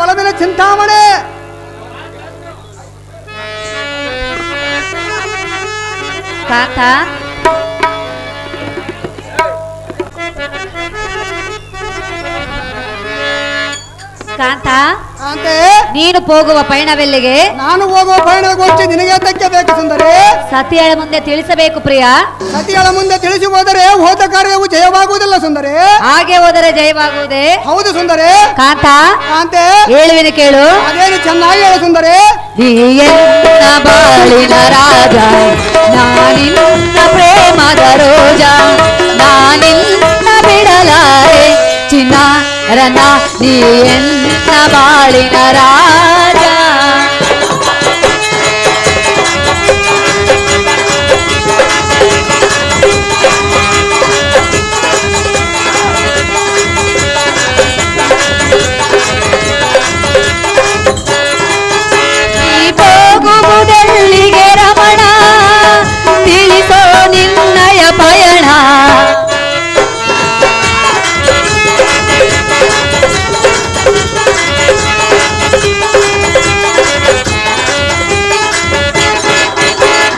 ಒಲವಿನ ಚಿಂತಾಮಣೆ. ಕಾಂತ ಕಾಂತ ಕಾಂತೆ, ನೀನು ಹೋಗುವ ಪಯಣವೆಲ್ಲಿಗೆ? ನಾನು ಹೋಗುವ ಪಯಣಗೋಷ್ಠಿ ನಿನಗೆ ತಕ್ಕೆ ಬೇಕು ಸುಂದರಿ. ಸತಿಯಳ ಮುಂದೆ ತಿಳಿಸಬೇಕು ಪ್ರಿಯ. ಸತಿಯಳ ಮುಂದೆ ತಿಳಿಸಿ ಹೋದರೆ ಹೋದ ಕಾರ್ಯವು ಜಯವಾಗುವುದಿಲ್ಲ ಸುಂದರಿ. ಹಾಗೆ ಹೋದರೆ ಜಯವಾಗುವುದೇ? ಹೌದು ಸುಂದರಿ. ಕಾಂತ ಕಾಂತೆ, ಹೇಳುವಿನ ಕೇಳು. ಅದೇನು ಚೆನ್ನಾಗಿ ಹೇಳು ಸುಂದರಿ. ನೀಯನ್ನ ಬಾಳಿನ ರಾಜ, ನಾನಿನ್ನ ಪ್ರೇಮದ ರೋಜ, ನಾನಿನ್ನ ಬಿಡಲಾರೆ ಚಿನ್ನ ರನ, ನೀಯನ್ನ ಬಾಳಿನ ರಾಜ. ಹೋಗುವುದೆಲ್ಲಿಗೆ ರಮಣ, ತಿಳಿಸೋ ನಿನ್ನಯ ಪಯಣ.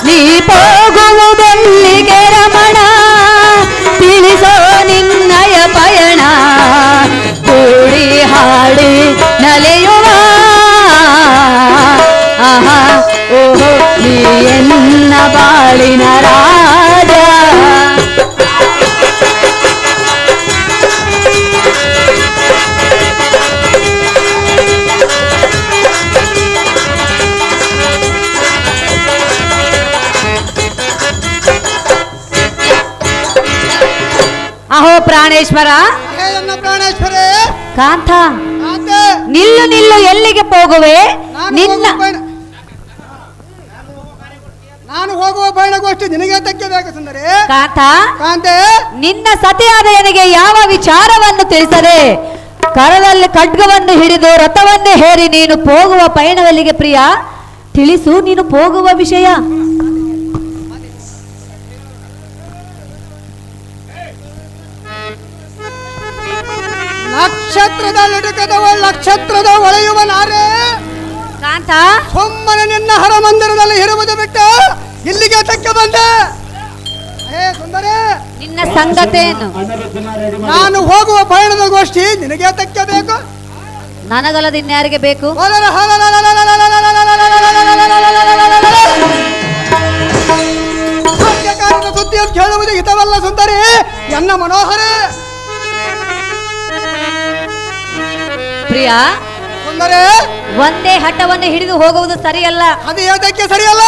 ನೀ ಹೋಗುವುದೆಲ್ಲಿಗೆ ರಮಣ, ತಿಳಿಸೋ ನಿನ್ನಯ ಪಯಣ. ಕೂಡಿ ಹಾಡಿ ನಲಿಯುವ ಆಹಾ ಓಹೋ, ನೀ ಎನ್ನ ಬಾಳಿನ ರಾಜ. ಅಹೋ ಪ್ರಾಣೇಶ್ವರ. ಪ್ರಾಣೇಶ್ವರೇ. ಕಾಂತ, ಕಾಂತೆ, ನಿಲ್ಲು ನಿಲ್ಲು, ಎಲ್ಲಿಗೆ ಹೋಗುವೆ? ನಾನು ಹೋಗುವ ಪಯಣಗೋಷ್ಠಿ ನಿನಗೆ ತಕ್ಕೆ ಬೇಕು ಸುಂದರಿ. ಕಾಂತ, ಕಾಂತೆ, ನಿನ್ನ ಸತಿಯಾದ ನನಗೆ ಯಾವ ವಿಚಾರವನ್ನು ತಿಳಿಸದೆ ಕರದಲ್ಲಿ ಖಡ್ಗವನ್ನು ಹಿಡಿದು ರಥವನ್ನೇ ಹೇರಿ ನೀನು ಹೋಗುವ ಪಯಣವೆಲ್ಲಿಗೆ ಪ್ರಿಯ? ತಿಳಿಸು ನೀನು ಹೋಗುವ ವಿಷಯ. ನಕ್ಷತ್ರದ ಲಟಕದವಳು ನಕ್ಷತ್ರದ ಒಳೆಯುವ ನಾರೆ. ಕಾಂತ, ಸೊಮ್ಮನೆ ನಿನ್ನ ಹರಮಂದಿರದಲ್ಲಿ ಇರುವುದು ಬಿಟ್ಟು ಇಲ್ಲಿಗೆ ತಕ್ಕ ಬಂದೆ. ಸುಂದರಿ, ನಿನ್ನ ಸಂಗತೇನು? ನಾನು ಹೋಗುವ ಪಯಣದ ಗೋಷ್ಠಿ ನಿನಗೆ ತಕ್ಕ ಬೇಕು. ನನಗಲ್ಲದ ಇನ್ಯಾರಿಗೆ ಬೇಕು? ಸುದ್ದಿ ಕೇಳುವುದು ಹಿತವಲ್ಲ ಸುಂದರಿ, ಎನ್ನ ಮನೋಹರ. ಪ್ರಿಯ ಸುಂದರಿ, ಒಂದೇ ಹಠವನ್ನು ಹಿಡಿದು ಹೋಗುವುದು ಸರಿಯಲ್ಲ. ಅದು ಯಾತಕ್ಕೆ ಸರಿಯಲ್ಲ?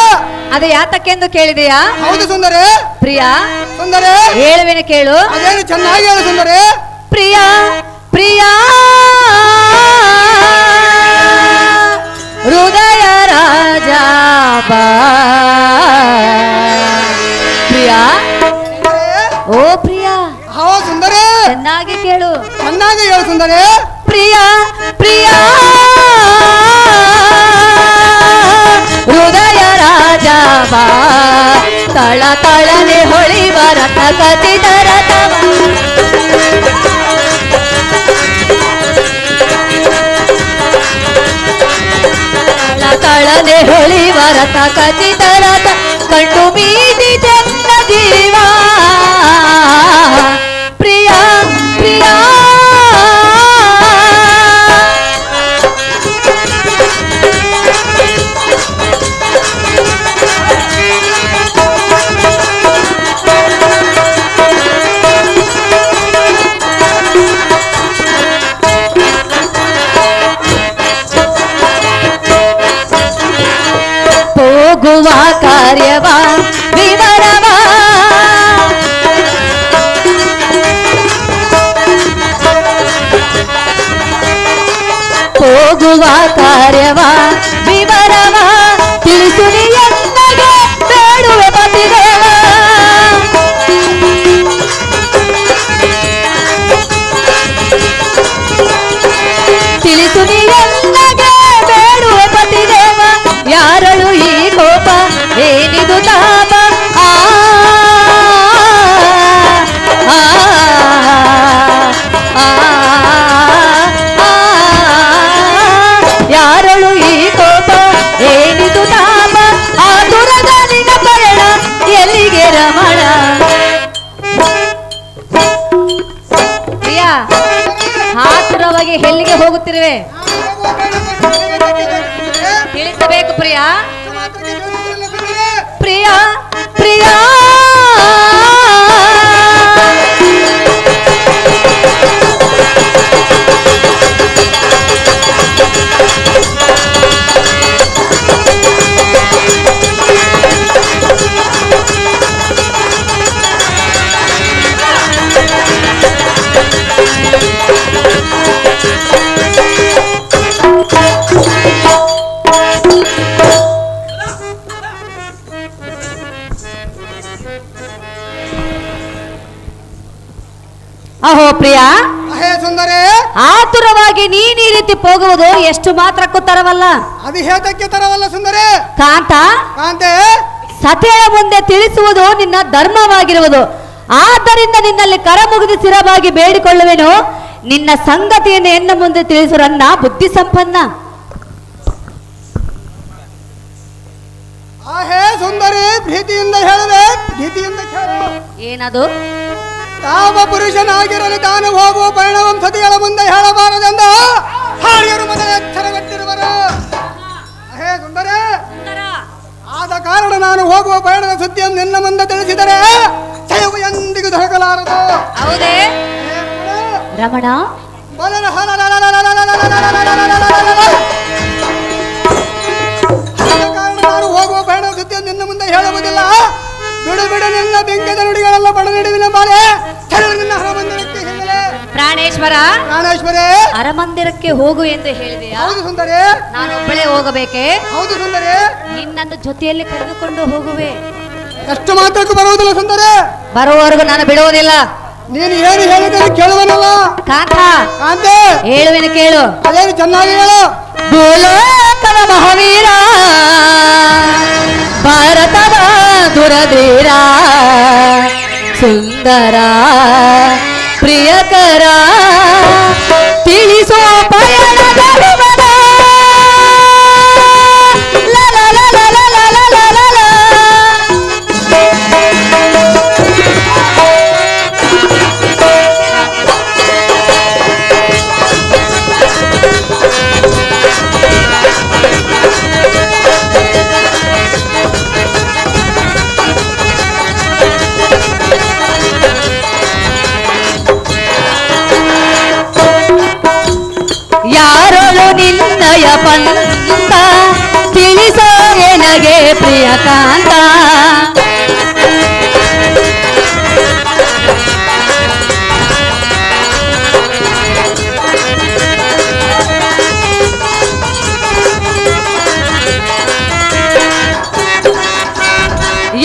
ಅದು ಯಾತಕ್ಕೆಂದು ಕೇಳಿದೆಯಾ? ಹೌದು ಸುಂದರಿ. ಪ್ರಿಯ ಸುಂದರಿ, ಹೇಳುವೆನು ಕೇಳು. ಅದೇನು ಚೆನ್ನಾಗಿ ಹೇಳು ಸುಂದರಿ. ಪ್ರಿಯ ಪ್ರಿಯ ಹೃದಯ ರಾಜ ಬಾ. ಪ್ರಿಯ, ಓ ಪ್ರಿಯ. ಹೋ ಸುಂದರಿ, ಚೆನ್ನಾಗಿ ಕೇಳು. ಚೆನ್ನಾಗಿ ಹೇಳು ಸುಂದರಿ. ಪ್ರಿಯ ಪ್ರಿಯ ಹೃದಯ ರಾಜ ಬಾ, ತಳ ತಳನೆ ಹೊಳಿವ ರಥ ಕಥಿತ ರಥವ. ತಳ ತಳನೆ ಹೊಳಿವ ರಥ ಕಥಿತ ರಥ, ಕಂಡು ಮೀದಿ ಜನ್ನ ಜೀವ. ಪ್ರಿಯ ಪ್ರಿಯ ಹೋಗುವ ಕಾರ್ಯವ ವಿವರವ, ಹೋಗುವ ಕಾರ್ಯವ ವಿವರವ, ತಿಳಿಸು ನಿನ್ನಗೆ ಬೇಡುವೆ ಪತಿದೇವ. ತಿಳಿಸು ನಿನ್ನಗೆ ಬೇಡುವೆ ಪತಿದೇವ. ಯಾರಳು ಈ ಕೋಪ, ಏನಿದು ತಾಪ? ಆ ಆ ಆ ಹೋಗುತ್ತಿರುವೆ ತಿಳಿಸಬೇಕು ಪ್ರಿಯ ಪ್ರಿಯ ಪ್ರಿಯ ಅಹೋ ಪ್ರಿಯ ಅಹೇ ಸುಂದರಿ ಆತುರವಾಗಿ ನೀನ್ ಈ ರೀತಿ ಹೋಗುವುದು ಎಷ್ಟು ಮಾತ್ರಕ್ಕೂ ತರವಲ್ಲ ಅದು ಹೇತಕ್ಕೆ ತರವಲ್ಲ ಸುಂದರಿ ಕಾಂತ ಕಾಂತೆ ಸತಿಯ ಮುಂದೆ ತಿಳಿಸುವುದು ನಿನ್ನ ಧರ್ಮವಾಗಿರುವುದು ಆದ್ದರಿಂದ ನಿನ್ನಲ್ಲಿ ಕರ ಮುಗಿದು ಸ್ಥಿರವಾಗಿ ಬೇಡಿಕೊಳ್ಳುವೆನು ನಿನ್ನ ಸಂಗತಿಯನ್ನು ಎನ್ನ ಮುಂದೆ ತಿಳಿಸುರನ್ನ ಬುದ್ಧಿ ಸಂಪನ್ನ ಅಹೇ ಸುಂದರಿ ಪ್ರೀತಿಯಿಂದ ಹೇಳುವೆ ಪ್ರೀತಿಯಿಂದ ಕೇಳು ಏನದು ಯಾವ ಪುರುಷನಾಗಿರಲು ತಾನು ಹೋಗುವ ಪರಿಣಾಮ ಸತಿಗಳ ಮುಂದೆ ಹೇಳಬಾರದೆಂದು ಹಾಡಿಯರು ಮೊದಲ ಎಚ್ಚರಗೊಟ್ಟಿರುವರು ಹೇ ಸುಂದರೇ ಆದ ಕಾರಣ ನಾನು ಹೋಗುವ ಪಯಣದ ಸುದ್ದಿಯನ್ನು ನಿನ್ನ ಮುಂದೆ ತಿಳಿಸಿದರೆ ಜಯವು ಎಂದಿಗೂ ದೊರಕಲಾರದು ಹೌದೇ ರಮಣ ಕಾರಣ ನಾನು ಹೋಗುವ ಪಯಣದ ಸುದ್ದಿಯನ್ನು ನಿನ್ನ ಮುಂದೆ ಹೇಳುವುದಿಲ್ಲ ಬಿಡು ಬಿಡು ನಿನ್ನ ಬೆಂಕದ ನುಡಿಗಳೆಲ್ಲ ಬಡನಿಡುವಿನ ಬಾಲೆ ನಿನ್ನ ಹರಮಂದಿರಕ್ಕೆ ಹಿನ್ನೆಲೆ ಪ್ರಾಣೇಶ್ವರ ಪ್ರಾಣೇಶ್ವರೇ ಅರಮಂದಿರಕ್ಕೆ ಹೋಗು ಎಂದು ಹೇಳಿದೆಯಾ ಹೌದು ಸುಂದರಿ ನಾನೊಬ್ಬಳೇ ಹೋಗಬೇಕೆ ಹೌದು ಸುಂದರಿ ನಿನ್ನನ್ನು ಜೊತೆಯಲ್ಲಿ ಕರೆದುಕೊಂಡು ಹೋಗುವೆ ಎಷ್ಟು ಮಾತ್ರಕ್ಕೂ ಬರುವುದಿಲ್ಲ ಸುಂದರಿ ಬರುವವರೆಗೂ ನಾನು ಬಿಡುವುದಿಲ್ಲ ನೀನು ಏನು ಹೇಳಿದರೆ ಕೇಳುವನಲ್ಲ ಕಾಂತ ಕಾಂತೆ ಹೇಳುವೆನು ಕೇಳು ಅದೇನು ಚೆನ್ನಾಗಿ ಹೇಳು ಭೂಲೋಕದ ಮಹಾವೀರ ಭಾರತದ ದುರಧೀರ ಸುಂದರ ಪ್ರಿಯಕರ ತಿಳಿಸೋ ಪಯಣದ ವಿವರ. ಲ ಲ ಲ ಲ ಲ ಲ ಲ ಲ ಲ ಲ. ಯಾರೊಳು ನಿನ್ನಯ ಪಂತ ತಿಳಿಸೋ ಎನಗೆ ಪ್ರಿಯ ಕಾಂತ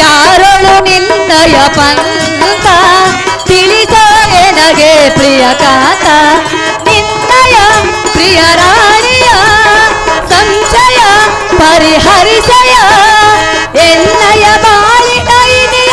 ಯಾರೊಳು ನಿನ್ನಯ ಪಂತ ತಿಳಿಸೋ ಎನಗೆ ಪ್ರಿಯ ಕಾಂತ ನಿನ್ನಯ ಪ್ರಿಯ ರಾಣಿಯ ಸಂಶಯ ಪರಿಹರಿಸಯ ಎನ್ನಯ ಬಾಳಿನ ಇದೆಯ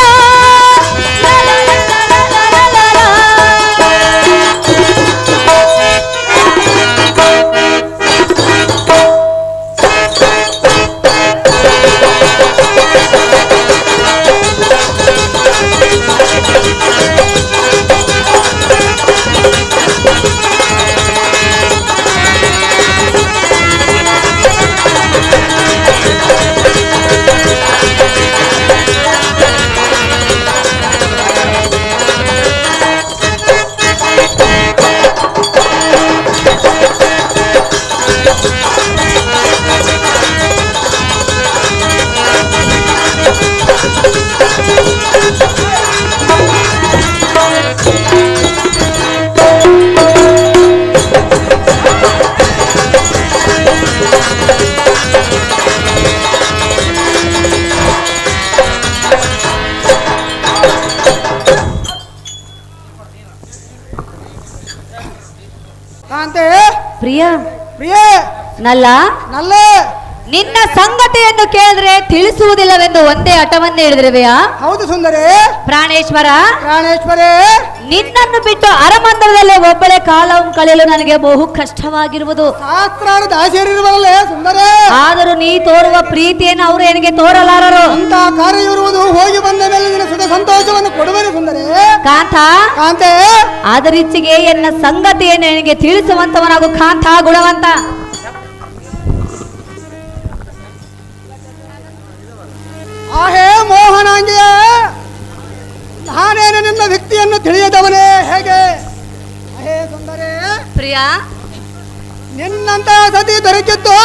ಕಾಂತೆ ಪ್ರಿಯ ಪ್ರಿಯ ನಲ್ಲ ನಲ್ಲ ನಿನ್ನ ಸಂಗತಿಯನ್ನು ಕೇಳಿದ್ರೆ ತಿಳಿಸುವುದಿಲ್ಲವೆಂದು ಒಂದೇ ಹಠವನ್ನೇ ಹಿಡಿದಿರುವೆಯಾ ಹೌದು ಸುಂದರಿ ಪ್ರಾಣೇಶ್ವರ ಪ್ರಾಣೇಶ್ವರೇ ನಿನ್ನನ್ನು ಬಿಟ್ಟು ಅರಮಂದಿರದಲ್ಲಿ ಒಬ್ಬಳೆ ಕಾಲವನ್ನು ಕಳೆಯಲು ನನಗೆ ಬಹು ಕಷ್ಟವಾಗಿರುವುದು ಶಾಸ್ತ್ರಾರು ದಾಸಿಯರಿರುವಲ್ಲೇ ಸುಂದರೇ ಆದರೂ ನೀ ತೋರುವ ಪ್ರೀತಿಯನ್ನು ಅವರು ನನಗೆ ತೋರಲಾರರು ಅಂತ ಕಾರ್ಯ ಇರುವುದು ಹೋಗಿ ಬಂದ ಮೇಲೆ ನಿನ್ನ ಸುಖ ಸಂತೋಷವನ್ನು ಕೊಡುವರೆ ಸುಂದರೇ ಕಾಂತ ಕಾಂತೆ ಅದರಿಚ್ಚಿಗೆ ಎನ್ನ ಸಂಗತಿಯನ್ನು ನಿನಗೆ ತಿಳಿಸುವಂತವನಾಗು ಕಾಂತ ಗುಣವಂತ. ಆಹೇ ಮೋಹನಾಂಗಿಯ, ನಾನೇನು ನಿನ್ನ ವ್ಯಕ್ತಿಯನ್ನು ತಿಳಿಯದವನೇ ಹೇಗೆ? ಅಹೇ ಸುಂದರೇ ಪ್ರಿಯ, ನಿನ್ನಂತ ಸತಿ ದೊರಕಿದ್ದು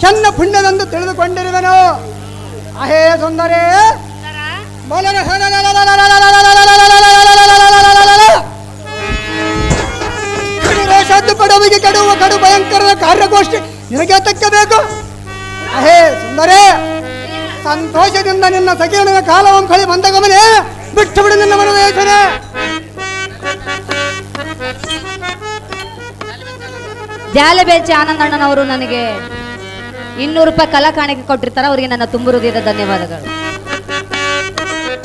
ಚೆನ್ನ ಪುಣ್ಯವೆಂದು ತಿಳಿದುಕೊಂಡಿರುವೆನು. ಅಹೇ ಸುಂದರೇ ಸದ್ದು ಪಡುವಿಗೆ ಕೆಡುವ ಕಡು ಭಯಂಕರ ಕಾರ್ಯಗೋಷ್ಠಿ ನಿನಗೆ ತಕ್ಕಬೇಕು. ಅಹೇ ಸುಂದರೇ, ಸಂತೋಷದಿಂದ ನಿನ್ನ ಸಕೀರ್ಣನ ಕಾಲವನ್ನು ಕಳಿ ಬಂದ ಗಮನೆ ಬಿಟ್ಟು ಬಿಡು ನಿನ್ನ ಮನದ ಯೋಚನೆ. ಜಾಲಬೇಚಿ ಆನಂದಣ್ಣನವರು ನನಗೆ 200 ರೂಪಾಯಿ ಕಲಾ ಕಾಣಿಕೆ ಕೊಟ್ಟಿರ್ತಾರೆ. ಅವರಿಗೆ ನನ್ನ ತುಂಬು ಹೃದಯದ ಧನ್ಯವಾದಗಳು.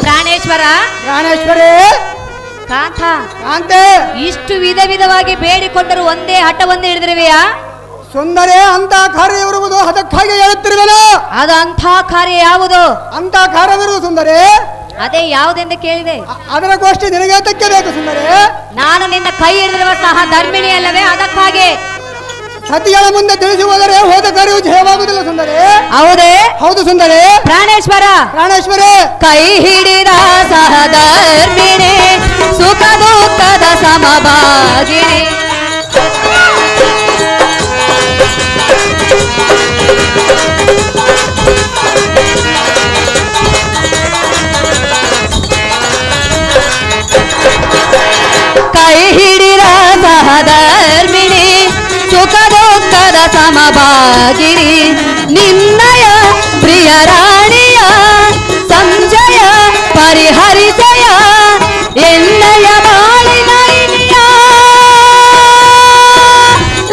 ಪ್ರಾಣೇಶ್ವರ, ಪ್ರಾಣೇಶ್ವರೇ, ಕಾಂತ, ಕಾಂತೆ, ಇಷ್ಟು ವಿಧ ವಿಧವಾಗಿ ಬೇಡಿಕೊಂಡರು ಒಂದೇ ಹಠವನ್ನೇ ಹಿಡಿದಿರುವೆಯಾ? ಸುಂದರೇ, ಅಂತ ಕಾರ್ಯ ಇರುವುದು ಅದಕ್ಕಾಗಿ ಹೇಳುತ್ತಿರುವೆನು. ಅದು ಅಂಥ ಕಾರ್ಯ ಯಾವುದು? ಅಂತ ಕಾರ್ಯವಿರುವುದು ಸುಂದರೇ. ಅದೇ ಯಾವುದೆಂದು ಕೇಳಿದೆ. ಅದರ ಗೋಷ್ಠಿ ನಿನಗೆ ತಕ್ಕಬೇಕು ಸುಂದರೇ. ನಾನು ನಿನ್ನ ಕೈ ಹಿಡಿದಿರುವ ಸಹ ಧರ್ಮಿಣಿ ಅಲ್ಲವೇ? ಅದಕ್ಕಾಗಿ ಸತಿಗಳ ಮುಂದೆ ತಿಳಿಸಿ ಹೋದರೆ ಹೋದ ಕಾರ್ಯವು ಜಯವಾಗುವುದಿಲ್ಲ ಸುಂದರೇ. ಹೌದೇ? ಹೌದು ಸುಂದರೇ. ಪ್ರಾಣೇಶ್ವರ, ಪ್ರಾಣೇಶ್ವರೇ, ಕೈ ಹಿಡಿದ ಸಹಧರ್ಮಿಣಿ ಸುಖ ದುಃಖದ ಸಮಭಾಗಿನಿ. ಕೈ ಹಿಡಿದ ಸಹಧರ್ಮಿಣಿ ಸುಖ ದುಃಖದ ಸಮಭಾಗಿನಿ. ನಿನ್ನಯ ಪ್ರಿಯ ರಾಣಿಯ ಸಂಜಯ ಪರಿಹರಿಸಯ ಎನ್ನಯ ಬಾಳಿನ ಇನಿಯ.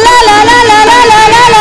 ಲಲ ಲಲ ಲಲ ಲಲ.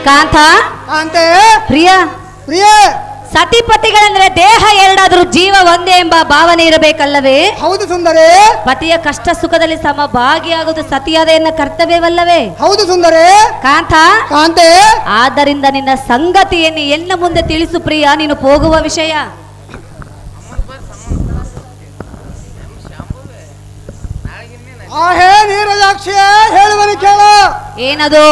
ಕಾಂತ, ಕಾಂತೆ, ಪ್ರಿಯ, ಪ್ರಿಯ, ಸತಿಪತಿಗಳಂದ್ರೆ ದೇಹ ಎರಡಾದ್ರೂ ಜೀವ ಒಂದೇ ಎಂಬ ಭಾವನೆ ಇರಬೇಕಲ್ಲವೇ? ಹೌದು ಸುಂದರೇ. ಪತಿಯ ಕಷ್ಟ ಸುಖದಲ್ಲಿ ಸಮಭಾಗಿಯಾಗುವುದು ಸತಿಯಾದ ಎನ್ನ ಕರ್ತವ್ಯವಲ್ಲವೇ? ಹೌದು ಸುಂದರೇ. ಕಾಂತ, ಕಾಂತೆ, ಆದ್ದರಿಂದ ನಿನ್ನ ಸಂಗತಿಯನ್ನು ಎನ್ನ ಮುಂದೆ ತಿಳಿಸು ಪ್ರಿಯ. ನೀನು ಹೋಗುವ ವಿಷಯ ಆಹೇ ನೀರಜಾಕ್ಷಿಯ ಹೇಳುವನು ಕೇಳ. ಏನದು?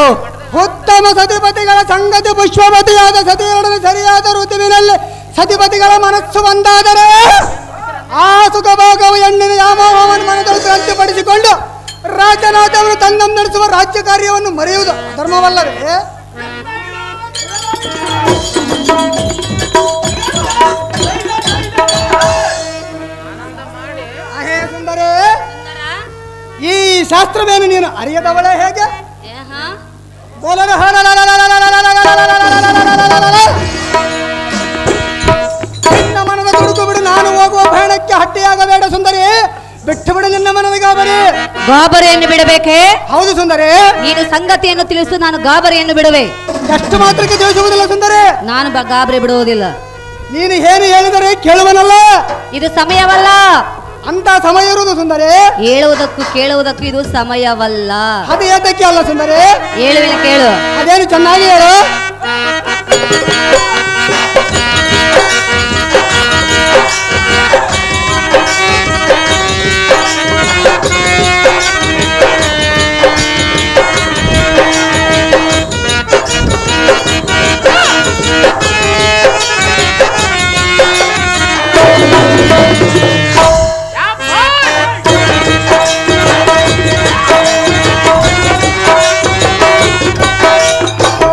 ಉತ್ತಮ ಸತಿಪತಿಗಳ ಸಂಗತಿ ಪುಷ್ಪವತಿಯಾದ ಸತಿಯರೊಡನೆ ಸರಿಯಾದ ಋತುವಿನಲ್ಲಿ ಸತಿಪತಿಗಳ ಮನಸ್ಸು ಒಂದಾದರೆ ಆ ಸುಖಭೋಗವು ಹೆಣ್ಣಿನ ಯಾಮೋಹವನ್ನು ಮನದಲ್ಲಿ ಕ್ರಾಂತಿಪಡಿಸಿಕೊಂಡು ರಾಜನಾಥವನ್ನು ತನ್ನನ್ನು ನಡೆಸುವ ರಾಜ್ಯ ಕಾರ್ಯವನ್ನು ಮರೆಯುವುದು ಧರ್ಮವಲ್ಲವೇ? ಅಹೇ ಸುಂದರೇ, ಈ ಶಾಸ್ತ್ರವೇನು ನೀನು ಅರಿಯದವಳೇ ಹೇಗೆ? ನಿನ್ನ ಮನದ ತುಡುಕು ಬಿಡು, ನಾನು ಹೋಗುವ ಪ್ರಯಾಣಕ್ಕೆ ಹಟ್ಟಿಯಾಗಬೇಡ ಸುಂದರಿ. ಬಿಟ್ಟು ಬಿಡು ನಿನ್ನ ಮನದ ಗಾಬರಿ. ಗಾಬರಿಯನ್ನು ಬಿಡಬೇಕೆ? ಹೌದು ಸುಂದರಿ. ನೀನು ಸಂಗತಿಯನ್ನು ತಿಳಿಸು, ನಾನು ಗಾಬರಿಯನ್ನು ಬಿಡುವೆ. ಎಷ್ಟು ಮಾತ್ರಕ್ಕೆ ತಿಳಿಸುವುದಿಲ್ಲ ಸುಂದರಿ. ನಾನು ಗಾಬರಿ ಬಿಡುವುದಿಲ್ಲ. ನೀನು ಏನು ಹೇಳಿದರೆ ಕೇಳುವನಲ್ಲ. ಇದು ಸಮಯವಲ್ಲ. ಅಂತ ಸಮಯ ಇರುವುದು ಸುಂದರಿ. ಹೇಳುವುದಕ್ಕೂ ಕೇಳುವುದಕ್ಕೂ ಇದು ಸಮಯವಲ್ಲ. ಅದು ಏತಕ್ಕೆ ಅಲ್ಲ ಸುಂದರಿ? ಹೇಳುವಿನ ಕೇಳು. ಅದೇನು ಚೆನ್ನಾಗಿ ಹೇಳು.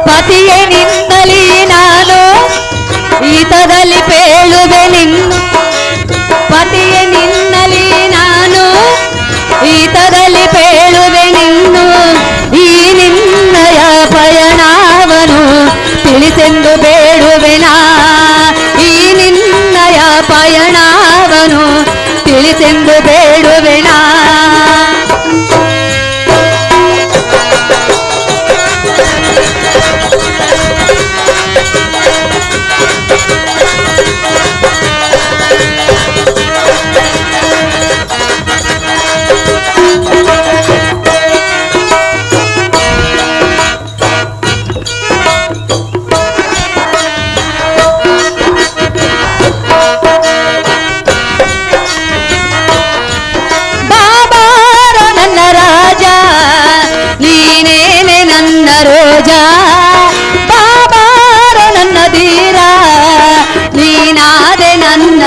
ಪತಿಯೇ ನಿನ್ನಲಿ ನಾನು ಈತದಲ್ಲಿ ಪೇಳುವೆ ನಿನ್ನು. ಪತಿಯೇ ನಿನ್ನಲಿ ನಾನು ಈತದಲ್ಲಿ ಪೇಳುವೆ ನಿನ್ನು. ಈ ನಿನ್ನಯ ಪಯಣವನು ತಿಳಿಸೆಂದು ಬೇಡುವೆನಾ. ಈ ನಿನ್ನಯ ಪಯಣವನು ತಿಳಿಸೆಂದು ಬೇಡುವೆನಾ.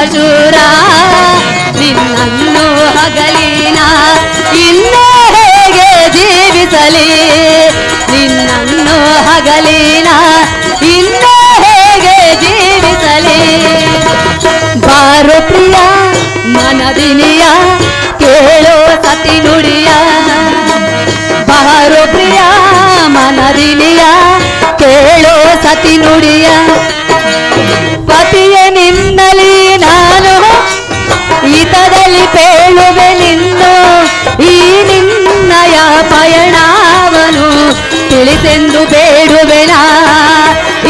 ಶೂರ ನಿನ್ನನ್ನು ಹಗಲಿನ ಇನ್ನೂ ಹೇಗೆ ಜೀವಿಸಲಿ ನಿನ್ನನ್ನು ಹಗಲಿನ ಇನ್ನೂ ಹೇಗೆ ಜೀವಿಸಲಿ ಬಾರೋ ಪ್ರಿಯ ಮನದಿನಿಯ ಕೇಳೋ ಸತಿ ನುಡಿಯ ಬಾರೋ ಪ್ರಿಯ ಮನದಿನಿಯ ಕೇಳೋ ಸತಿ ನುಡಿಯ ಪತಿಯ ನಿನ್ನಲಿ ನಾನು ಈತದಲ್ಲಿ ಪೇಳುವೆ ನಿನ್ನು ಈ ನಿನ್ನಯ ಪಯಣವನು ತಿಳಿಸೆಂದು ಬೇಡುವೆನ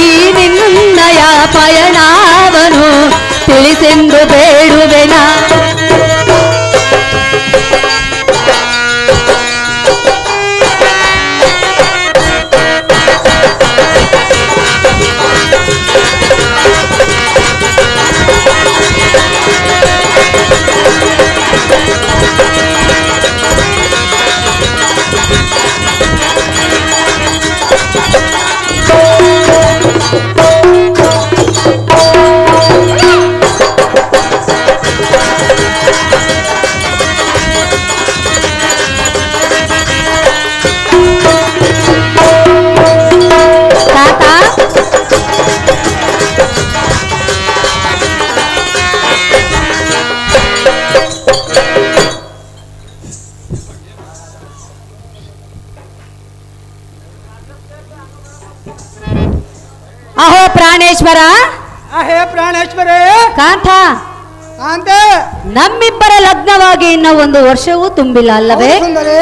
ಈ ನಿನ್ನಯ ಪಯಣವನು ತಿಳಿಸೆಂದು ಬೇಡುವೆನ ಅಹೋ ಪ್ರಾಣೇಶ್ವರ ಹೇ ಪ್ರಾಣೇಶ್ವರೇ ಕಾಂತ ಕಾಂತೆ ನಮ್ಮಿಬ್ಬರ ಲಗ್ನವಾಗಿ ಇನ್ನ ಒಂದು ವರ್ಷವೂ ತುಂಬಿಲ್ಲ ಅಲ್ಲವೇ ಸುಂದರಿ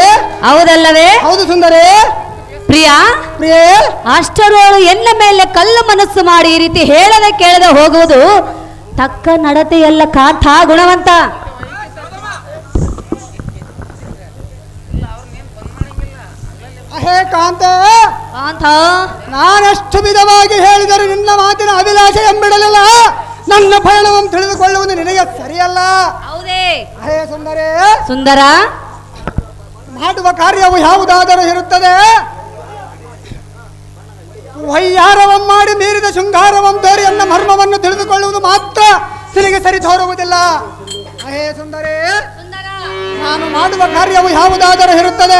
ಹೌದಲ್ಲವೇ ಹೌದು ಸುಂದರಿ ಪ್ರಿಯಾ ಪ್ರಿಯೇ ಅಷ್ಟರೋಳು ಎನ್ನ ಮೇಲೆ ಕಲ್ಲು ಮನಸ್ಸು ಮಾಡಿ ಈ ರೀತಿ ಹೇಳದೆ ಕೇಳದೆ ಹೋಗುವುದು ತಕ್ಕ ನಡತೆಯಲ್ಲ ಕಾಂತ ಗುಣವಂತ ಹೇ ಕಾಂತ ಕಾಂತ ನಾನೆಷ್ಟು ವಿಧವಾಗಿ ಹೇಳಿದರೆ ನಿನ್ನ ಮಾತಿನ ಅಭಿಲಾಷ ಎಂಬಿಡಲಿಲ್ಲ ನನ್ನ ಪಯಣವನ್ನು ತಿಳಿದುಕೊಳ್ಳುವುದು ನಿನಗೆ ಸರಿಯಲ್ಲ ಹೌದೇ ಹೇ ಸುಂದರೇ ಸುಂದರ ಮಾಡುವ ಕಾರ್ಯವು ಯಾವುದಾದರೂ ಇರುತ್ತದೆ ವೈಯಾರವಂ ಮಾಡಿ ಮೀರಿದ ಶೃಂಗಾರವಂ ತೋರಿ ಎನ್ನ ಮರ್ಮವನ್ನು ತಿಳಿದುಕೊಳ್ಳುವುದು ಮಾತ್ರ ನಿನಗೆ ಸರಿ ತೋರುವುದಿಲ್ಲ ಹೇ ಸುಂದರೇ ನಾನು ಮಾಡುವ ಕಾರ್ಯವು ಯಾವುದಾದರೂ ಇರುತ್ತದೆ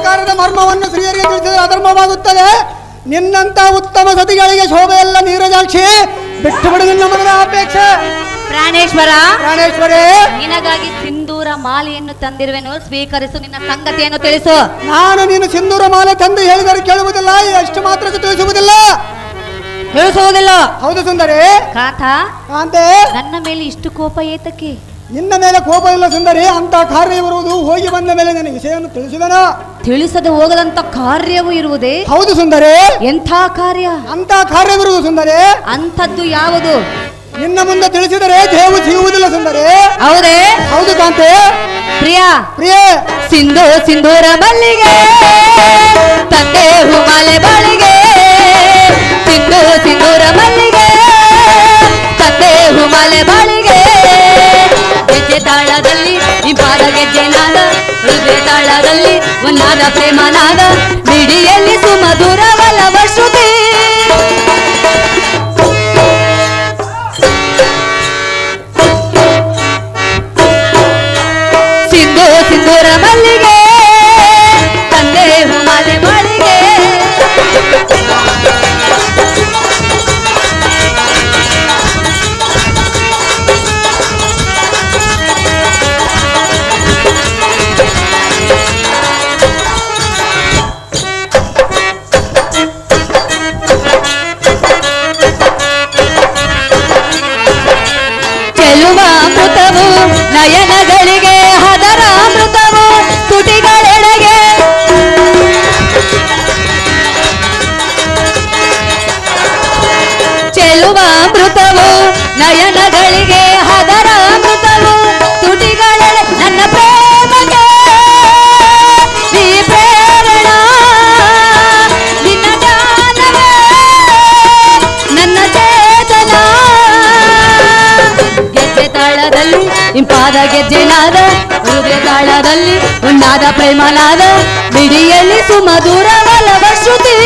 ಕಾರ್ಯದ ಮರ್ಮವನ್ನು ಸ್ತ್ರೀಯರಿಗೆ ತಿಳಿಸಿದರೆ ಅಧರ್ಮವಾಗುತ್ತದೆ ನಿನ್ನಂತ ಉತ್ತಮ ಸತಿಗಳಿಗೆ ಶೋಭೆಯಲ್ಲ ನೀರಜಾಕ್ಷಿ ಬಿಟ್ಟು ಬಿಡು ನಿನ್ನ ಮನದ ಅಪೇಕ್ಷೆ ಪ್ರಾಣೇಶ್ವರ ಪ್ರಾಣೇಶ್ವರೇ ನಿನಗಾಗಿ ಸಿಂಧೂರ ಮಾಲೆಯನ್ನು ತಂದಿರುವೆನು ಸ್ವೀಕರಿಸು ನಿನ್ನ ಸಂಗತಿಯನ್ನು ತಿಳಿಸು ನಾನು ನೀನು ಸಿಂಧೂರ ಮಾಲೆ ತಂದು ಹೇಳಿದರೆ ಕೇಳುವುದಿಲ್ಲ ಎಷ್ಟು ಮಾತ್ರಕ್ಕೆ ತಿಳಿಸುವುದಿಲ್ಲ ತಿಳಿಸುವುದಿಲ್ಲ ಹೌದು ಸುಂದರಿ ಕಾಂತ ಕಾಂತೆ ನನ್ನ ಮೇಲೆ ಇಷ್ಟು ಕೋಪ ಏತಕ್ಕೆ ನಿನ್ನ ಮೇಲೆ ಕೋಪ ಇಲ್ಲ ಸುಂದರಿ ಅಂತ ಕಾರ್ಯ ಇರುವುದು ಹೋಗಿ ಬಂದ ಮೇಲೆ ನನ್ನ ವಿಷಯವನ್ನು ತಿಳಿಸಿದನು ತಿಳಿಸದೆ ಹೋಗದಂತ ಕಾರ್ಯವೂ ಇರುವುದೇ ಹೌದು ಸುಂದರಿ ಎಂಥ ಕಾರ್ಯ ಅಂತ ಕಾರ್ಯವಿರುವುದು ಸುಂದರಿ ಅಂಥದ್ದು ಯಾವುದು ನಿನ್ನ ಮುಂದೆ ತಿಳಿಸಿದರೆ ದೇವು ಸಿಗುವುದಿಲ್ಲ ಸುಂದರಿ ಹೌದೇ ಹೌದು ಕಾಂತೆ ಪ್ರಿಯಾ ಪ್ರಿಯೇ ಸಿಂಧು ಸಿಂಧೂರ ಮಲ್ಲಿಗೆ ತಂದೆ ಹೂಮಾಲೆ ಬಾಳಿಗೆ ಸಿಂಧು ಸಿಂಧೂರ ಮಲ್ಲಿಗೆ ತಂದೆ ಹೂಮಾಲೆ ಬಾಳಿಗೆ ಗೆಜ್ಜೆ ತಾಳದಲ್ಲಿ ಇಂಪಾದ ಗೆಜ್ಜೆ ನಾದ ಹೃದಯ ತಾಳದಲ್ಲಿ ಉನ್ನಾದ ಪ್ರೇಮನಾದ ಮಿಡಿಯಲ್ಲಿ ಸುಮಧುರ ವಲವ ಶ್ರುತಿ ಸಿಂಧು ಸಿಂಧೂರ ಮಲ್ಲಿಗೆ ತಂದೆ ಹೂಮಾಲೆ ಬಾಳಿಗೆ ಚೆಲುವಾಮೃತವು ನಯನಗಳಿಗೆ ಹದರಾಮೃತವು ತುಟಿಗಳೆಡೆಗೆ ಚೆಲುವಾಮೃತವು ನಯನಗಳಿಗೆ ಹದರಾಮೃತವು ತುಟಿಗಳೆಡೆ ನನ್ನ ಪ್ರೇಮಗೆ ಈ ಪ್ರೇರಣ ನಿನ್ನ ಜ್ಞಾನವೇ ನನ್ನ ಚೇತನ ಗೆಜ್ಜೆ ತಾಳದಲ್ಲಿ ಇಂಪಾದ ಗೆಜ್ಜೆನಾದ ಹೃದಯ ತಾಳದಲ್ಲಿ ಉನ್ನಾದ ಪ್ರೇಮನಾದ ಮಿಡಿಯಲ್ಲಿ ಸುಮಧುರ ವಲವ ಶ್ರುತಿ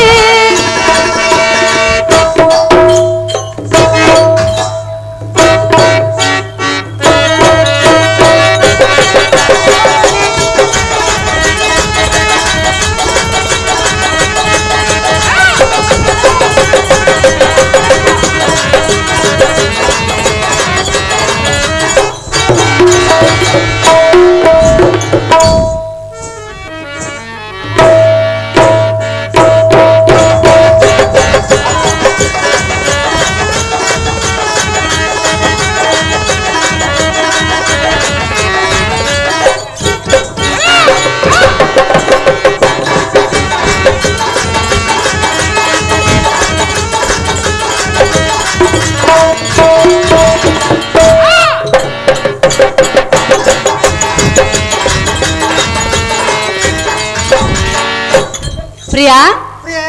ಪ್ರಿಯಾ ಪ್ರಿಯೆ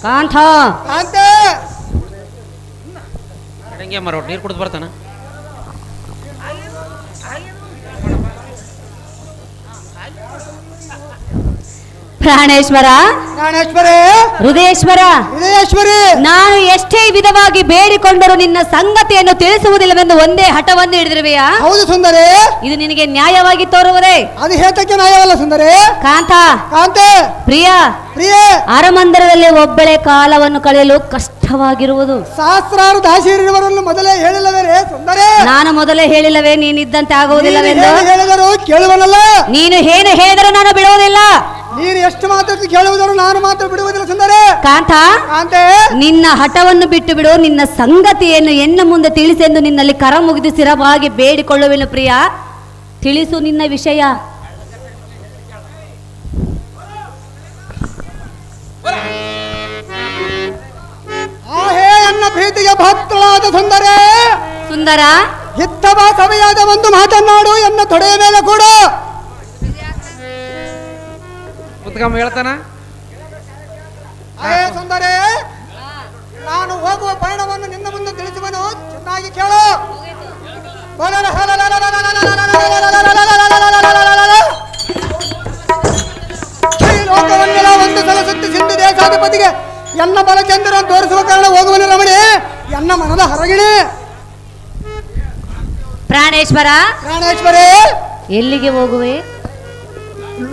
ಕಾಂತ ಕಾಂತೆ ಅಡಂಗೆ ಮರ ನೀರು ಕುಡಿದು ಬರ್ತಾನ. ಪ್ರಾಣೇಶ್ವರ ಪ್ರಾಣೇಶ್ವರಿ ಹೃದಯೇಶ್ವರ ಹೃದಯೇಶ್ವರಿ ನಾನು ಎಷ್ಟೇ ವಿಧವಾಗಿ ಬೇಡಿಕೊಂಡರೂ ನಿನ್ನ ಸಂಗತಿಯನ್ನು ತಿಳಿಸುವುದಿಲ್ಲವೆಂದು ಒಂದೇ ಹಠವನ್ನು ಹಿಡಿದಿರುವೆಯಾ? ಹೌದು ಸುಂದರಿ. ಇದು ನಿನಗೆ ನ್ಯಾಯವಾಗಿ ತೋರುವುದೇ? ಅದು ಹೇತಕ್ಕೆ ನ್ಯಾಯವಲ್ಲ ಸುಂದರಿ. ಕಾಂತ ಕಾಂತೆ ಪ್ರಿಯಾ ಪ್ರಿಯೆ ಅರಮಂದಿರದಲ್ಲಿ ಒಬ್ಬಳೆ ಕಾಲವನ್ನು ಕಳೆಯಲು ಕಷ್ಟವಾಗಿರುವುದು. ಸಹಸ್ರಾರು ದಾಸಿಯರಿರುವರನ್ನು ಮೊದಲೇ ಹೇಳಿಲ್ಲವೇ ಸುಂದರಿ? ನಾನು ಮೊದಲೇ ಹೇಳಿಲ್ಲವೇ ನೀನಿದ್ದಂತೆ ಆಗುವುದಿಲ್ಲವೆಂದು? ಹೇಳಿದರು ಕೇಳುವನಲ್ಲ. ನೀನು ಏನು ಹೇಳಿದರೂ ನಾನು ಬಿಡುವುದಿಲ್ಲ. ನೀನು ಎಷ್ಟು ಮಾತ್ರ ಕೇಳುವುದರು ನಾನು ಮಾತ್ರ ಬಿಡುವುದಿಲ್ಲ ಸುಂದರಿ. ಕಾಂತ ಕಾಂತೆ ನಿನ್ನ ಹಠವನ್ನು ಬಿಟ್ಟು ಬಿಡು. ನಿನ್ನ ಸಂಗತಿಯನ್ನು ಎನ್ನ ಮುಂದೆ ತಿಳಿಸೆಂದು ನಿನ್ನಲ್ಲಿ ಕರ ಮುಗಿದು ಸ್ಥಿರವಾಗಿ ಬೇಡಿಕೊಳ್ಳುವೆನು. ಪ್ರಿಯಾ ತಿಳಿಸು ನಿನ್ನ ವಿಷಯ. ಆಹೇ ನನ್ನ ಪ್ರೀತಿಗೆ ಭಕ್ತಳಾದ ಸುಂದರೇ ಸುಂದರ ಹಿತ್ತವ ಸಭೆಯಾದ ಒಂದು ಮಾತನ್ನಾಡು ಎನ್ನ ತೊಡೆಯ ಮೇಲೆ ಕೂಡ ಕುತ್ಕಮ್ಮ ಹೇಳ್ತಾನ. ಆಹೇ ಸುಂದರೇ ನಾನು ಹೋಗುವ ಪಯಣವನ್ನು ನಿನ್ನ ಮುಂದೆ ತಿಳಿಸುವನು. ಚೆನ್ನಾಗಿ ಕೇಳು. ಈ ಲೋಕವನ್ನೆಲ್ಲ ಒಂದು ಸಲ ಸುತ್ತಿ ಸಿಂಧು ದೇಶಾಧಿಪತಿಗೆ ಎನ್ನ ಬಲಚಂದ್ರನ ತೋರಿಸುವ ಕಾರಣ ಹೋಗುವನು ರಮಣಿ ಎನ್ನ ಮನದ ಹೊರಗಿಣಿ. ಪ್ರಾಣೇಶ್ವರ ಪ್ರಾಣೇಶ್ವರಿ ಎಲ್ಲಿಗೆ ಹೋಗುವೆ?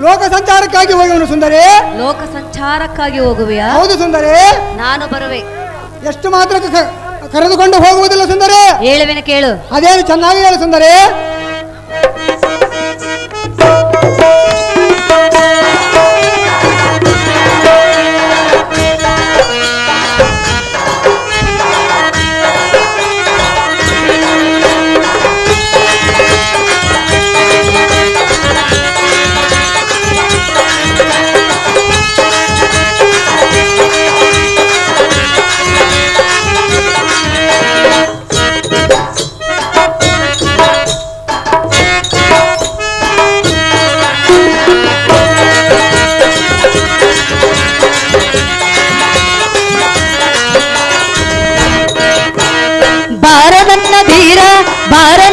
ಲೋಕ ಸಂಚಾರಕ್ಕಾಗಿ ಹೋಗುವನು ಸುಂದರಿ. ಲೋಕ ಸಂಚಾರಕ್ಕಾಗಿ ಹೋಗುವೆಯಾ? ಹೌದು ಸುಂದರಿ. ನಾನು ಬರುವೆ. ಎಷ್ಟು ಮಾತ್ರ ಕರೆದುಕೊಂಡು ಹೋಗುವುದಿಲ್ಲ ಸುಂದರಿ. ಹೇಳುವೆನು ಕೇಳು. ಅದೇನು ಚೆನ್ನಾಗಿ ಹೇಳು ಸುಂದರಿ.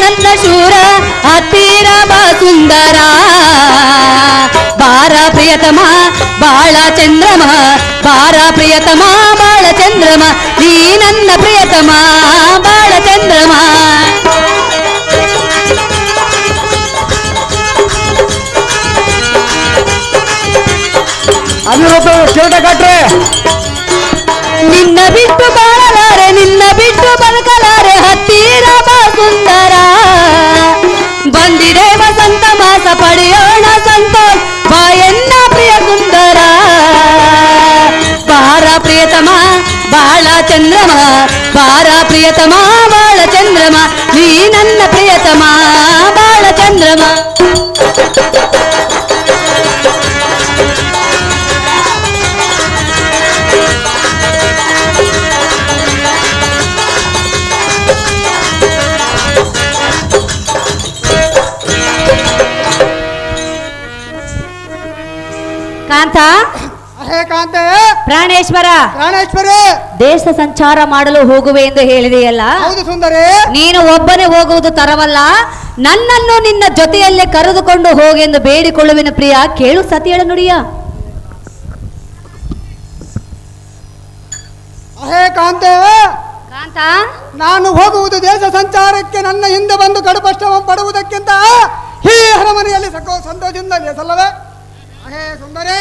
ನನ್ನ ಶೂರ ಹತ್ತಿರ ಬಾ ಸುಂದರ ಬಾರ ಪ್ರಿಯತಮ ಬಾಳ ಚಂದ್ರಮ ಬಾರ ಪ್ರಿಯತಮ ಬಾಳ ಚಂದ್ರಮ ನೀ ನನ್ನ ಪ್ರಿಯತಮ ಬಾಳ ಚಂದ್ರಮ. ನಿನ್ನ ಬಿಟ್ಟು ಬಾಳಲಾರೆ ನಿನ್ನ ಬಿಟ್ಟು ಬದುಕಲಾರೆ ಹತ್ತಿರ ಬಾ ಸುಂದರ ಬಂದಿದೆ ವಸಂತ ಮಾಸ ಪಡೆಯೋಣ ಸಂತೋಷ ಬಾಯನ್ನ ಪ್ರಿಯ ಸುಂದರ ಬಾರ ಪ್ರಿಯತಮ ಬಾಳ ಚಂದ್ರಮ ಬಾರ ಪ್ರಿಯತಮ ಬಾಳ ಚಂದ್ರಮ ನೀ ನನ್ನ ಪ್ರಿಯತಮ ಬಾಳ ಚಂದ್ರಮ. ಕಾಂತ ಹೇ ಕಾಂತೆ ಪ್ರಾಣೇಶ್ವರ ಪ್ರಾಣೇಶ್ವರಿ ದೇಶ ಸಂಚಾರ ಮಾಡಲು ಹೋಗುವೆ ಎಂದು ಹೇಳಿದೆಯಲ್ಲ. ಹೌದು ಸುಂದರಿ. ನೀನು ಒಬ್ಬನೇ ಹೋಗುವುದು ತರವಲ್ಲ, ನನ್ನನ್ನು ನಿನ್ನ ಜೊತೆಯಲ್ಲೇ ಕರೆದುಕೊಂಡು ಹೋಗೆಂದು ಬೇಡಿಕೊಳ್ಳುವೆನು ಪ್ರಿಯ. ಕೇಳು ಸತಿಯಳ ನುಡಿಯ. ಹೇ ಕಾಂತೆ ಕಾಂತ ನಾನು ಹೋಗುವುದು ದೇಶ ಸಂಚಾರಕ್ಕೆ, ನನ್ನ ಹಿಂದೆ ಬಂದು ಕಡುಪಶ್ರಮ ಪಡುವುದಕ್ಕಿಂತ ಈ ಅರಮನೆಯಲ್ಲಿ ಸಂತೋಷದಿಂದ ಲೇಸಲ್ಲವೇ? ಹೇ ಸುಂದರಿ,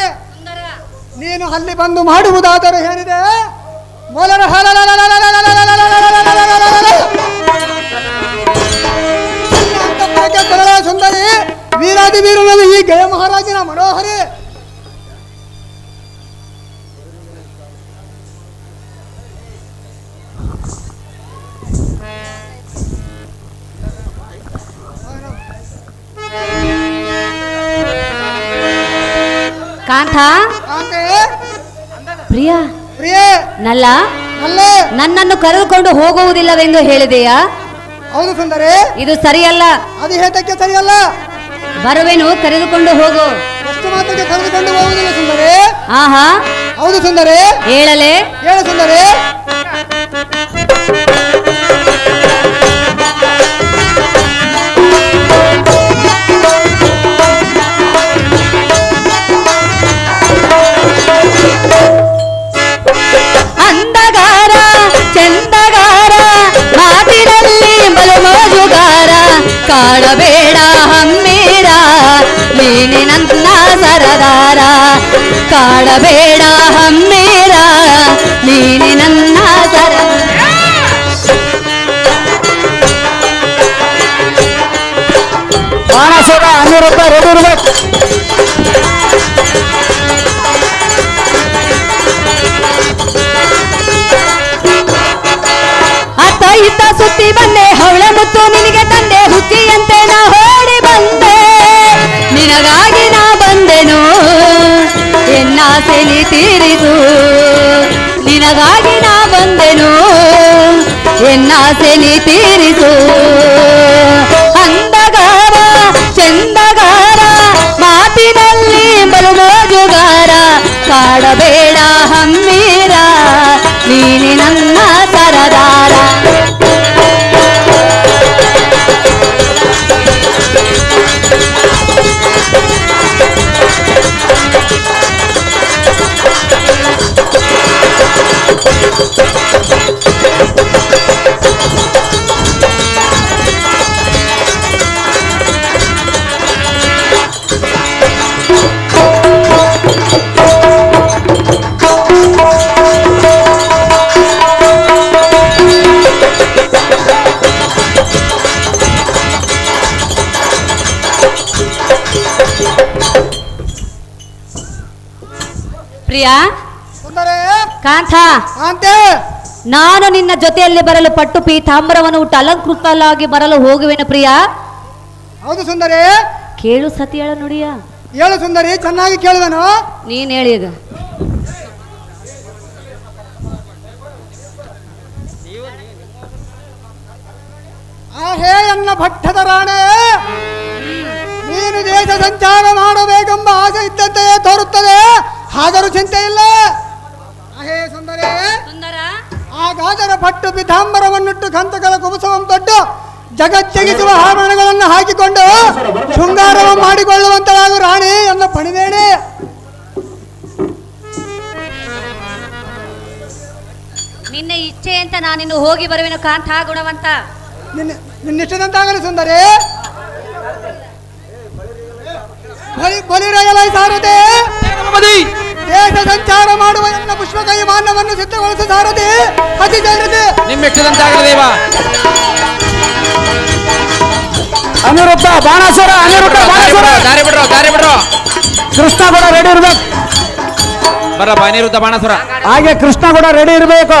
ನೀನು ಅಲ್ಲಿ ಬಂದು ಮಾಡುವುದಾದರೂ ಏನಿದೆ? ಮೊಲರ ಸುಂದರಿ ವೀರಾದಿ ವೀರನಲ್ಲಿ ಈ ಗಯ ಮಹಾರಾಜನ ಮನೋಹರಿ. ಕಾಂತ ಕಾಂತೆ ಪ್ರಿಯ ಪ್ರಿಯ ನಲ್ಲ ಅಲ್ಲೇ ನನ್ನನ್ನು ಕರೆದುಕೊಂಡು ಹೋಗುವುದಿಲ್ಲವೆಂದು ಹೇಳಿದೆಯಾ? ಹೌದು ಸುಂದರಿ. ಇದು ಸರಿಯಲ್ಲ. ಅದು ಹೇತಕ್ಕೆ ಸರಿಯಲ್ಲ? ಬರುವೆನು, ಕರೆದುಕೊಂಡು ಹೋಗು. ಎಷ್ಟು ಮಾತ್ರಕ್ಕೆ ಕರೆದುಕೊಂಡು ಹೋಗುವುದಿಲ್ಲ ಸುಂದರಿ. ಆಹಾ ಹೌದು ಸುಂದರಿ. ಹೇಳಲೆ ಹೇಳು ಸುಂದರಿ. ಅಂದಗಾರ ಚಂದಗಾರ ಮಾತಿನಲ್ಲಿ ಬಲಮೋಜುಗಾರ ಕಾಡಬೇಡ ಹಮ್ಮೇರ ನೀನೆ ನನ್ನ ಸರದಾರ ಕಾಡಬೇಡ ಹಮ್ಮೇರ ನೀನೆ ನನ್ನ ಬಾಣಾಸುರ ಅನಿರುದ್ಧ ರೆಡಿ ಇರ್ಬೇಕು. ಅತ್ತ ಇತ್ತ ಸುತ್ತಿ ಬಂದೆ ಹವಳೆ ಮುತ್ತು ನಿನಗೆ ತಂದೆ ಹುಚ್ಚಿಯಂತೆ ನಾ ಓಡಿ ಬಂದೆ ನಿನಗಾಗಿ ನಾ ಬಂದೆನು ಎನ್ನಾಸೆ ನೀ ತೀರಿಸು ನಿನಗಾಗಿ ನಾ ಬಂದೆನು ಎನ್ನಾಸೆ ನೀ ತೀರಿಸು ಅಂದಗಾರ ಚಂದಗಾರ ಮಾತಿನಲ್ಲಿ ಬಲುಮೋಜುಗಾರ ಕಾಡಬೇಡ ಹಮ್ಮೀರ ನೀನೆ ನನ್ನ ಸರದಾರ ಪ್ರಿಯಾ ಸುಂದರಿ. ಕಾಂತ ಕಾಂತೆ. ನಾನು ನಿನ್ನ ಜೊತೆಯಲ್ಲಿ ಬರಲು ಪಟ್ಟು ಪೀತಾಂಬರವನ್ನು ಉಟ್ಟು ಅಲಂಕೃತಲಾಗಿ ಬರಲು ಹೋಗುವೆನು ಪ್ರಿಯಾ. ಹೌದು ಸುಂದರಿ. ಕೇಳು ಸತಿಯಳ ನುಡಿಯ. ಹೇಳು ಸುಂದರಿ, ಚೆನ್ನಾಗಿ ಕೇಳುವೆನು. ನೀನ್ ಹೇಳಿ ಈಗ. ಹೇ ಎನ್ನ ಭಟ್ಟದ ರಾಣೆ, ನೀನು ದೇಶ ಸಂಚಾರ ಮಾಡಬೇಕೆಂಬ ಆಸೆ ಇದ್ದಂತೆಯೇ ತೋರುತ್ತದೆ, ಆದರೂ ಚಿಂತೆ ಇಲ್ಲ. ಹೇ ಸುಂದರಿ, ಆ ಗಾಜರ ಪಟ್ಟು ಪಿತಾಂಬರವನ್ನಿಟ್ಟು ಕಂತಕಲ ಕುಬುಸವನ್ನು ತೊಟ್ಟು ಜಗಜ್ಜಗಿಸುವ ಆಭರಣಗಳನ್ನು ಹಾಕಿಕೊಂಡು ಶೃಂಗಾರವ ಮಾಡಿಕೊಳ್ಳುವಂತಳಾಗು ರಾಣಿ ಎನ್ನ ಪಣಿಬೇಡಿ. ನಿನ್ನ ಇಚ್ಛೆ ಅಂತ ನಾನಿನ್ನು ಹೋಗಿ ಬರುವೆನು ಕಾಂತ ಗುಣವಂತ. ನಿನ್ನಿಷ್ಟದಂತಾಗಲಿ ಸುಂದರಿ. ಬಲಿರಯಲೈ ಸಾರದೆ ದೇಶ ಸಂಚಾರ ಮಾಡುವ ಎನ್ನ ಪುಷ್ಪಕೈ ಮಾನವನ್ನು ಸಿದ್ಧಗೊಳಿಸ ಸಾರದೆ ಅತಿ ಜನರದೆ ನಿಮ್ಮೆಷ್ಟದಂತಾಗಲಿ ದೇವ. ಅನಿರುದ್ಧ ಬಾಣಾಸುರ ಅನಿರುದ್ಧ ಬಾಣಾಸುರ ದಾರಿ ಬಿಡ್ರೋ ದಾರಿ ಬಿಡ್ರೋ. ಕೃಷ್ಣ ಕೂಡ ರೆಡಿ ಇರ್ಬೇಕು. ಬರಪ್ಪ ಅನಿರುದ್ಧ ಬಾಣಾಸುರ. ಹಾಗೆ ಕೃಷ್ಣ ಕೂಡ ರೆಡಿ ಇರ್ಬೇಕು.